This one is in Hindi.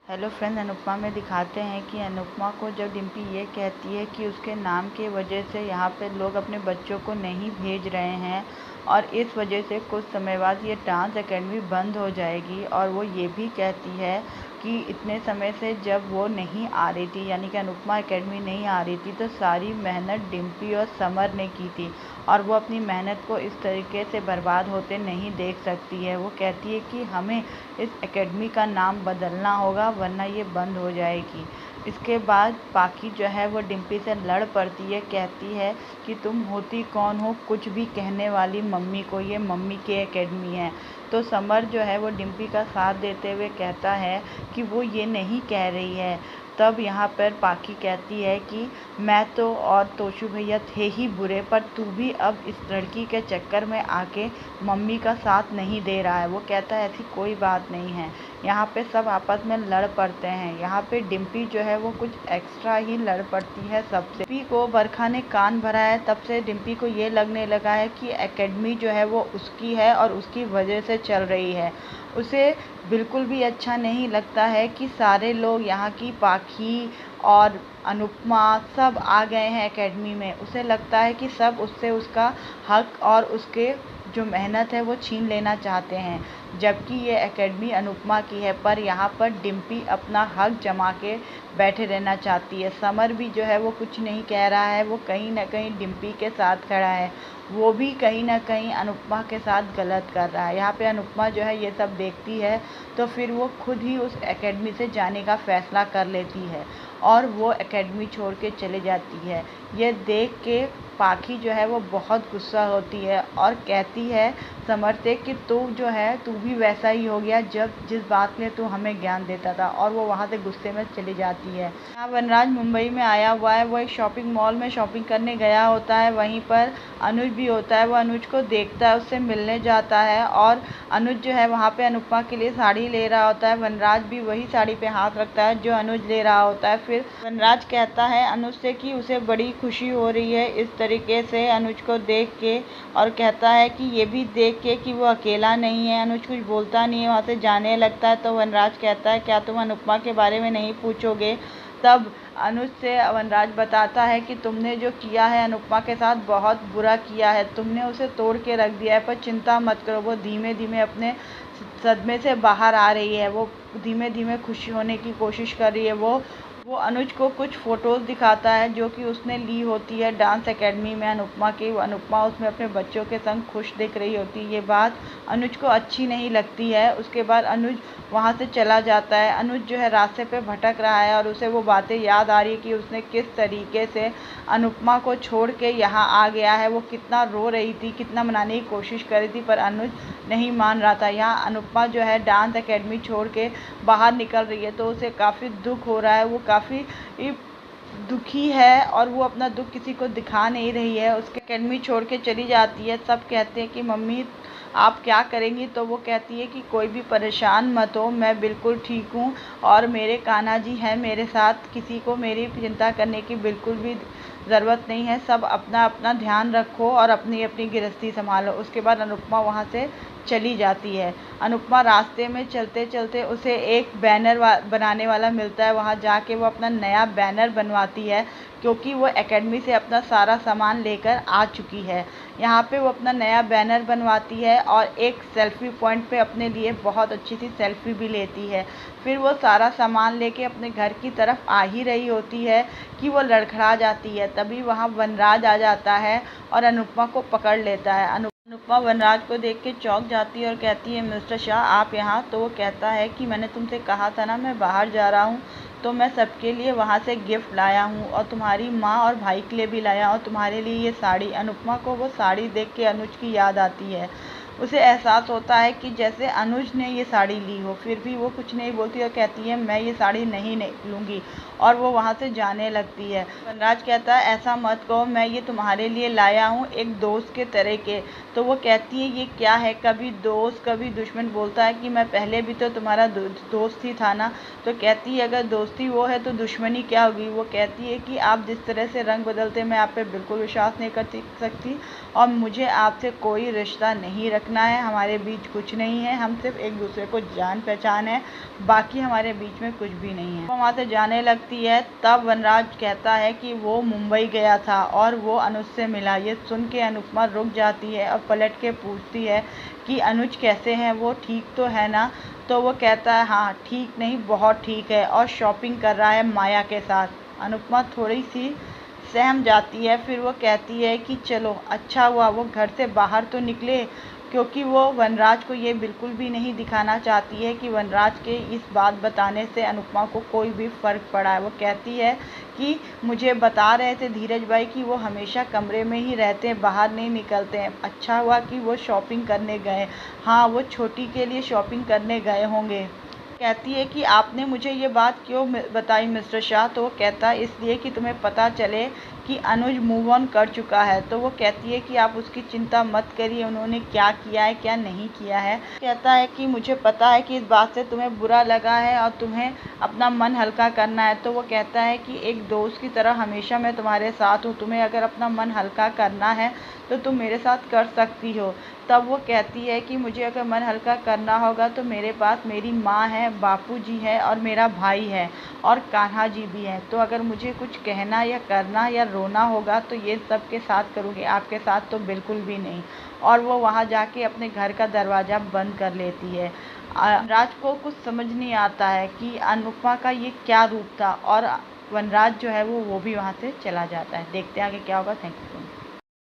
हेलो फ्रेंड्स, अनुपमा में दिखाते हैं कि अनुपमा को जब डिम्पी ये कहती है कि उसके नाम की वजह से यहाँ पे लोग अपने बच्चों को नहीं भेज रहे हैं और इस वजह से कुछ समय बाद ये डांस एकेडमी बंद हो जाएगी। और वो ये भी कहती है कि इतने समय से जब वो नहीं आ रही थी, यानी कि अनुपमा एकेडमी नहीं आ रही थी, तो सारी मेहनत डिम्पी और समर ने की थी और वो अपनी मेहनत को इस तरीके से बर्बाद होते नहीं देख सकती है। वो कहती है कि हमें इस एकेडमी का नाम बदलना होगा वरना ये बंद हो जाएगी। इसके बाद पाखी जो है वो डिम्पी से लड़ पड़ती है, कहती है कि तुम होती कौन हो कुछ भी कहने वाली मम्मी को, ये मम्मी की एकेडमी है। तो समर जो है वो डिम्पी का साथ देते हुए कहता है कि वो ये नहीं कह रही है। तब यहाँ पर पाखी कहती है कि मैं तो और तोशु भैया थे ही बुरे, पर तू भी अब इस लड़की के चक्कर में आके मम्मी का साथ नहीं दे रहा है। वो कहता है ऐसी कोई बात नहीं है। यहाँ पे सब आपस में लड़ पड़ते हैं। यहाँ पे डिम्पी जो है वो कुछ एक्स्ट्रा ही लड़ पड़ती है सबसे। डिम्पी को बरखा ने कान भरा है, तब से डिम्पी को ये लगने लगा है कि एकेडमी जो है वो उसकी है और उसकी वजह से चल रही है। उसे बिल्कुल भी अच्छा नहीं लगता है कि सारे लोग यहाँ की पाखी और अनुपमा सब आ गए हैं एकेडमी में। उसे लगता है कि सब उससे उसका हक और उसके जो मेहनत है वो छीन लेना चाहते हैं, जबकि ये एकेडमी अनुपमा की है। पर यहाँ पर डिम्पी अपना हक जमा के बैठे रहना चाहती है। समर भी जो है वो कुछ नहीं कह रहा है, वो कहीं ना कहीं डिम्पी के साथ खड़ा है। वो भी कहीं ना कहीं अनुपमा के साथ गलत कर रहा है। यहाँ पे अनुपमा जो है ये सब देखती है तो फिर वो खुद ही उस एकेडमी से जाने का फ़ैसला कर लेती है और वो एकेडमी छोड़ के चले जाती है। ये देख के पाखी जो है वो बहुत गुस्सा होती है और कहती है समर से कि तू जो है तू भी वैसा ही हो गया जब जिस बात के लिए तू हमें ज्ञान देता था, और वो वहाँ से गुस्से में चली जाती है। यहाँ वनराज मुंबई में आया हुआ है, वो एक शॉपिंग मॉल में शॉपिंग करने गया होता है। वहीं पर अनुज भी होता है, वो अनुज को देखता है, उससे मिलने जाता है और अनुज जो है वहाँ पे अनुपमा के लिए साड़ी ले रहा होता है। वनराज भी वही साड़ी पे हाथ रखता है जो अनुज ले रहा होता है। फिर वनराज कहता है अनुज से कि उसे बड़ी खुशी हो रही है इस तरीके से अनुज को देख के, और कहता है कि ये भी देख के कि वो अकेला नहीं है। अनुज कुछ बोलता नहीं है, वहाँ से जाने लगता है। तो वनराज कहता है क्या तुम अनुपमा के बारे में नहीं पूछोगे? तब अनुज से वनराज बताता है कि तुमने जो किया है अनुपमा के साथ बहुत बुरा किया है, तुमने उसे तोड़ के रख दिया है, पर चिंता मत करो, वो धीमे धीमे अपने सदमे से बाहर आ रही है। वो धीमे धीमे खुशी होने की कोशिश कर रही है। वो अनुज को कुछ फ़ोटोज़ दिखाता है जो कि उसने ली होती है डांस एकेडमी में अनुपमा की। अनुपमा उसमें अपने बच्चों के संग खुश दिख रही होती है। ये बात अनुज को अच्छी नहीं लगती है। उसके बाद अनुज वहाँ से चला जाता है। अनुज जो है रास्ते पे भटक रहा है और उसे वो बातें याद आ रही है कि उसने किस तरीके से अनुपमा को छोड़ के यहाँ आ गया है। वो कितना रो रही थी, कितना मनाने की कोशिश कर रही थी, पर अनुज नहीं मान रहा था। यहाँ अनुपमा जो है डांस एकेडमी छोड़ के बाहर निकल रही है तो उसे काफ़ी दुख हो रहा है। वो काफ़ी दुखी है और वो अपना दुख किसी को दिखा नहीं रही है। उसके एकेडमी छोड़ के चली जाती है। सब कहते हैं कि मम्मी आप क्या करेंगी? तो वो कहती है कि कोई भी परेशान मत हो, मैं बिल्कुल ठीक हूँ और मेरे कान्हा जी हैं मेरे साथ, किसी को मेरी चिंता करने की बिल्कुल भी ज़रूरत नहीं है। सब अपना अपना ध्यान रखो और अपनी अपनी गृहस्थी संभालो। उसके बाद अनुपमा वहाँ से चली जाती है। अनुपमा रास्ते में चलते चलते उसे एक बैनर बनाने वाला मिलता है। वहाँ जाके वो अपना नया बैनर बनवाती है क्योंकि वो एकेडमी से अपना सारा सामान लेकर आ चुकी है। यहाँ पे वो अपना नया बैनर बनवाती है और एक सेल्फ़ी पॉइंट पे अपने लिए बहुत अच्छी सी सेल्फ़ी भी लेती है। फिर वो सारा सामान लेके अपने घर की तरफ आ ही रही होती है कि वो लड़खड़ा जाती है। तभी वहाँ वनराज आ जाता है और अनुपमा को पकड़ लेता है। अनुपमा वनराज को देख के चौंक जाती है और कहती है मिस्टर शाह आप यहाँ? तो वो कहता है कि मैंने तुमसे कहा था ना मैं बाहर जा रहा हूँ, तो मैं सबके लिए वहाँ से गिफ्ट लाया हूँ और तुम्हारी माँ और भाई के लिए भी लाया और तुम्हारे लिए ये साड़ी। अनुपमा को वो साड़ी देख के अनुज की याद आती है। उसे एहसास होता है कि जैसे अनुज ने ये साड़ी ली हो, फिर भी वो कुछ नहीं बोलती और कहती है मैं ये साड़ी नहीं लूँगी, और वो वहाँ से जाने लगती है। वनराज कहता है ऐसा मत कहो, मैं ये तुम्हारे लिए लाया हूँ एक दोस्त के तरह के। तो वो कहती है ये क्या है? कभी दोस्त कभी दुश्मन। बोलता है कि मैं पहले भी तो तुम्हारा दोस्त ही था ना। तो कहती है अगर दोस्ती वो है तो दुश्मनी क्या होगी? वो कहती है कि आप जिस तरह से रंग बदलते मैं आप पे बिल्कुल विश्वास नहीं कर सकती और मुझे आपसे कोई रिश्ता नहीं रखना फटकना है, हमारे बीच कुछ नहीं है, हम सिर्फ एक दूसरे को जान पहचान है, बाकी हमारे बीच में कुछ भी नहीं है। वो वहाँ से जाने लगती है, तब वनराज कहता है कि वो मुंबई गया था और वो अनुज से मिला। ये सुन के अनुपमा रुक जाती है और पलट के पूछती है कि अनुज कैसे हैं, वो ठीक तो है ना? तो वो कहता है हाँ ठीक नहीं, बहुत ठीक है और शॉपिंग कर रहा है माया के साथ। अनुपमा थोड़ी सी सहम जाती है, फिर वो कहती है कि चलो अच्छा हुआ वो घर से बाहर तो निकले, क्योंकि वो वनराज को ये बिल्कुल भी नहीं दिखाना चाहती है कि वनराज के इस बात बताने से अनुपमा को कोई भी फ़र्क पड़ा है। वो कहती है कि मुझे बता रहे थे धीरज भाई कि वो हमेशा कमरे में ही रहते हैं, बाहर नहीं निकलते हैं। अच्छा हुआ कि वो शॉपिंग करने गए। हाँ, वो छोटी के लिए शॉपिंग करने गए होंगे। कहती है कि आपने मुझे ये बात क्यों बताई मिस्टर शाह? तो वो कहता है इसलिए कि तुम्हें पता चले कि अनुज मूव ऑन कर चुका है। तो वो कहती है कि आप उसकी चिंता मत करिए, उन्होंने क्या किया है क्या नहीं किया है। कहता है कि मुझे पता है कि इस बात से तुम्हें बुरा लगा है और तुम्हें अपना मन हल्का करना है। तो वो कहता है कि एक दोस्त की तरह हमेशा मैं तुम्हारे साथ हूँ, तुम्हें अगर अपना मन हल्का करना है तो तुम मेरे साथ कर सकती हो। तब वो कहती है कि मुझे अगर मन हल्का करना होगा तो मेरे पास मेरी माँ है, बापूजी है और मेरा भाई है और कान्हा जी भी हैं। तो अगर मुझे कुछ कहना या करना या रोना होगा तो ये सब के साथ करूँगी, आपके साथ तो बिल्कुल भी नहीं। और वो वहाँ जाके अपने घर का दरवाज़ा बंद कर लेती है। राज को कुछ समझ नहीं आता है कि अनुपमा का ये क्या रूप था, और वनराज जो है वो भी वहाँ से चला जाता है। देखते हैं आगे क्या होगा। Thank you.